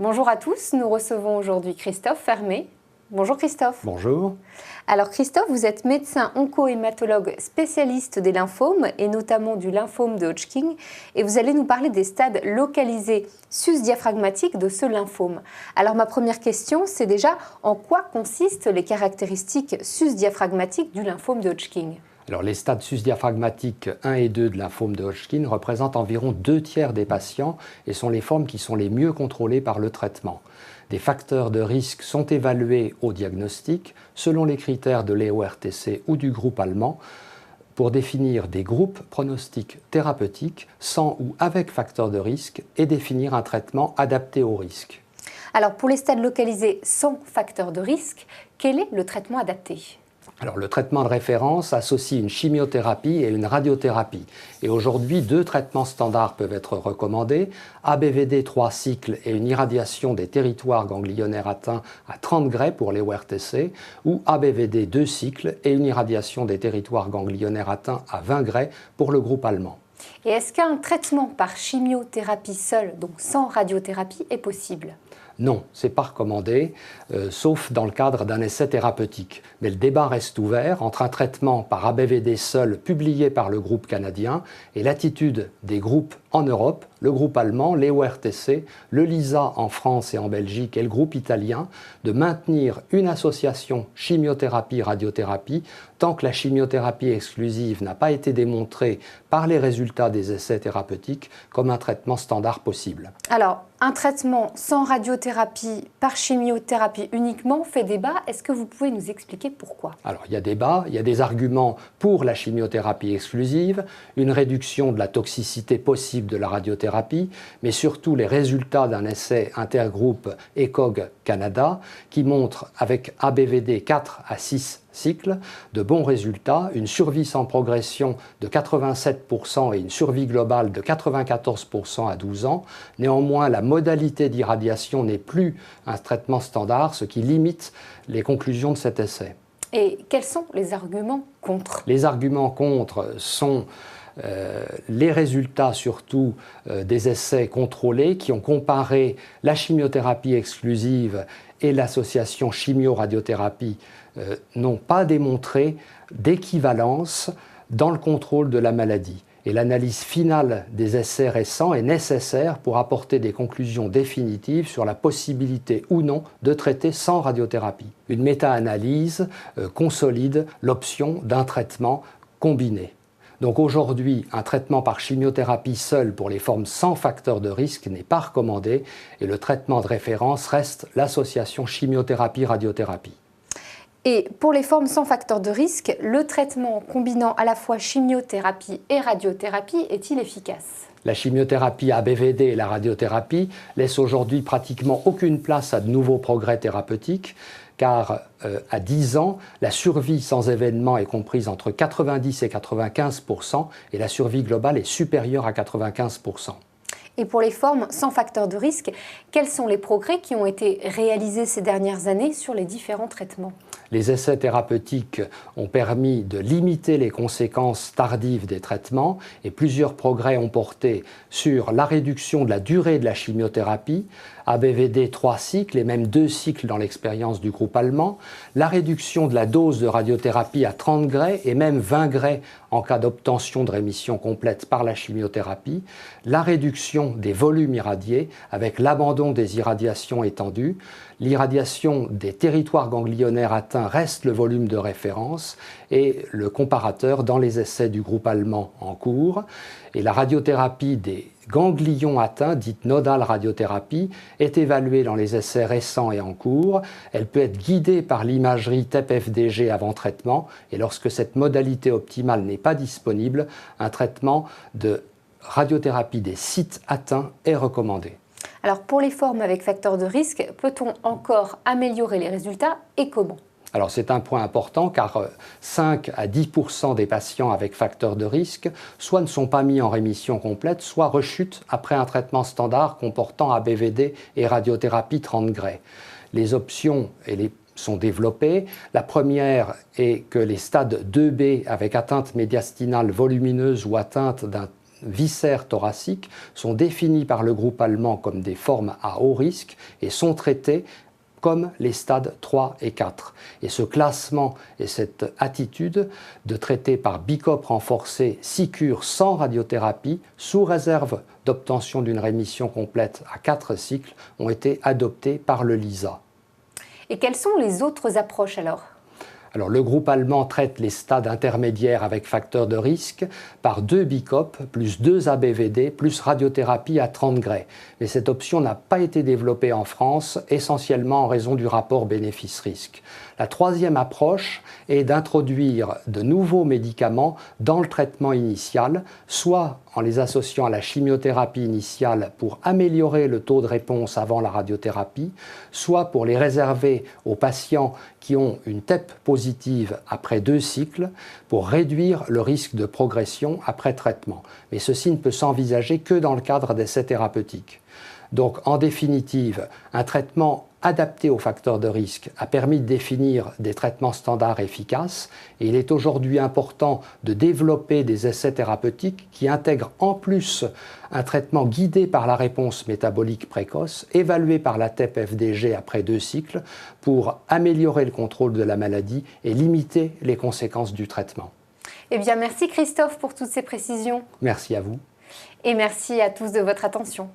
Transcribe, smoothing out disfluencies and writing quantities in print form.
Bonjour à tous, nous recevons aujourd'hui Christophe Fermé. Bonjour Christophe. Bonjour. Alors Christophe, vous êtes médecin onco-hématologue spécialiste des lymphomes et notamment du lymphome de Hodgkin et vous allez nous parler des stades localisés sus-diaphragmatiques de ce lymphome. Alors ma première question, c'est déjà en quoi consistent les caractéristiques sus-diaphragmatiques du lymphome de Hodgkin ? Alors, les stades sus-diaphragmatiques 1 et 2 de lymphome de Hodgkin représentent environ 2/3 des patients et sont les formes qui sont les mieux contrôlées par le traitement. Des facteurs de risque sont évalués au diagnostic selon les critères de l'EORTC ou du groupe allemand pour définir des groupes pronostiques thérapeutiques sans ou avec facteurs de risque et définir un traitement adapté au risque. Alors pour les stades localisés sans facteur de risque, quel est le traitement adapté ? Alors, le traitement de référence associe une chimiothérapie et une radiothérapie. Et aujourd'hui, 2 traitements standards peuvent être recommandés, ABVD 3 cycles et une irradiation des territoires ganglionnaires atteints à 30 gray pour les ORTC, ou ABVD 2 cycles et une irradiation des territoires ganglionnaires atteints à 20 gray pour le groupe allemand. Et est-ce qu'un traitement par chimiothérapie seule, donc sans radiothérapie, est possible ? Non, ce n'est pas recommandé, sauf dans le cadre d'un essai thérapeutique. Mais le débat reste ouvert entre un traitement par ABVD seul publié par le groupe canadien et l'attitude des groupes en Europe, le groupe allemand, l'EORTC, le LISA en France et en Belgique et le groupe italien, de maintenir une association chimiothérapie-radiothérapie tant que la chimiothérapie exclusive n'a pas été démontrée par les résultats des essais thérapeutiques comme un traitement standard possible. Alors, un traitement sans radiothérapie par chimiothérapie uniquement fait débat. Est-ce que vous pouvez nous expliquer pourquoi ? Alors, il y a débat, il y a des arguments pour la chimiothérapie exclusive, une réduction de la toxicité possible de la radiothérapie, mais surtout les résultats d'un essai intergroupe ECOG Canada qui montre avec ABVD 4 à 6 cycles de bons résultats, une survie sans progression de 87% et une survie globale de 94% à 12 ans. Néanmoins, la modalité d'irradiation n'est plus un traitement standard, ce qui limite les conclusions de cet essai. Et quels sont les arguments contre ? Les arguments contre sont les résultats surtout des essais contrôlés qui ont comparé la chimiothérapie exclusive et l'association chimio-radiothérapie n'ont pas démontré d'équivalence dans le contrôle de la maladie. Et l'analyse finale des essais récents est nécessaire pour apporter des conclusions définitives sur la possibilité ou non de traiter sans radiothérapie. Une méta-analyse consolide l'option d'un traitement combiné. Donc aujourd'hui, un traitement par chimiothérapie seul pour les formes sans facteur de risque n'est pas recommandé et le traitement de référence reste l'association chimiothérapie-radiothérapie. Et pour les formes sans facteur de risque, le traitement combinant à la fois chimiothérapie et radiothérapie est-il efficace ? La chimiothérapie ABVD et la radiothérapie laissent aujourd'hui pratiquement aucune place à de nouveaux progrès thérapeutiques, car à 10 ans, la survie sans événement est comprise entre 90 et 95% et la survie globale est supérieure à 95%. Et pour les formes sans facteur de risque, quels sont les progrès qui ont été réalisés ces dernières années sur les différents traitements ? Les essais thérapeutiques ont permis de limiter les conséquences tardives des traitements et plusieurs progrès ont porté sur la réduction de la durée de la chimiothérapie, ABVD 3 cycles et même 2 cycles dans l'expérience du groupe allemand, la réduction de la dose de radiothérapie à 30 gray et même 20 gray en cas d'obtention de rémission complète par la chimiothérapie, la réduction des volumes irradiés avec l'abandon des irradiations étendues, l'irradiation des territoires ganglionnaires atteints reste le volume de référence et le comparateur dans les essais du groupe allemand en cours. Et la radiothérapie des ganglions atteints, dite nodale radiothérapie, est évaluée dans les essais récents et en cours. Elle peut être guidée par l'imagerie TEP-FDG avant traitement et lorsque cette modalité optimale n'est pas disponible, un traitement de radiothérapie des sites atteints est recommandé. Alors pour les formes avec facteur de risque, peut-on encore améliorer les résultats et comment ? Alors c'est un point important car 5 à 10% des patients avec facteur de risque soit ne sont pas mis en rémission complète, soit rechutent après un traitement standard comportant ABVD et radiothérapie 30 gray. Les options sont développées. La première est que les stades 2B avec atteinte médiastinale volumineuse ou atteinte d'un viscères thoraciques sont définis par le groupe allemand comme des formes à haut risque et sont traités comme les stades 3 et 4. Et ce classement et cette attitude de traiter par BICOP renforcé 6 cures sans radiothérapie, sous réserve d'obtention d'une rémission complète à 4 cycles, ont été adoptés par le LISA. Et quelles sont les autres approches alors ? Alors, le groupe allemand traite les stades intermédiaires avec facteurs de risque par 2 BICOP plus 2 ABVD plus radiothérapie à 30 Gray. Mais cette option n'a pas été développée en France, essentiellement en raison du rapport bénéfice-risque. La troisième approche est d'introduire de nouveaux médicaments dans le traitement initial, soit en les associant à la chimiothérapie initiale pour améliorer le taux de réponse avant la radiothérapie, soit pour les réserver aux patients qui ont une TEP positive après 2 cycles pour réduire le risque de progression après traitement. Mais ceci ne peut s'envisager que dans le cadre d'essais thérapeutiques. Donc, en définitive, un traitement adapté aux facteurs de risque a permis de définir des traitements standards efficaces et il est aujourd'hui important de développer des essais thérapeutiques qui intègrent en plus un traitement guidé par la réponse métabolique précoce, évalué par la TEP-FDG après 2 cycles pour améliorer le contrôle de la maladie et limiter les conséquences du traitement. Eh bien, merci Christophe pour toutes ces précisions. Merci à vous. Et merci à tous de votre attention.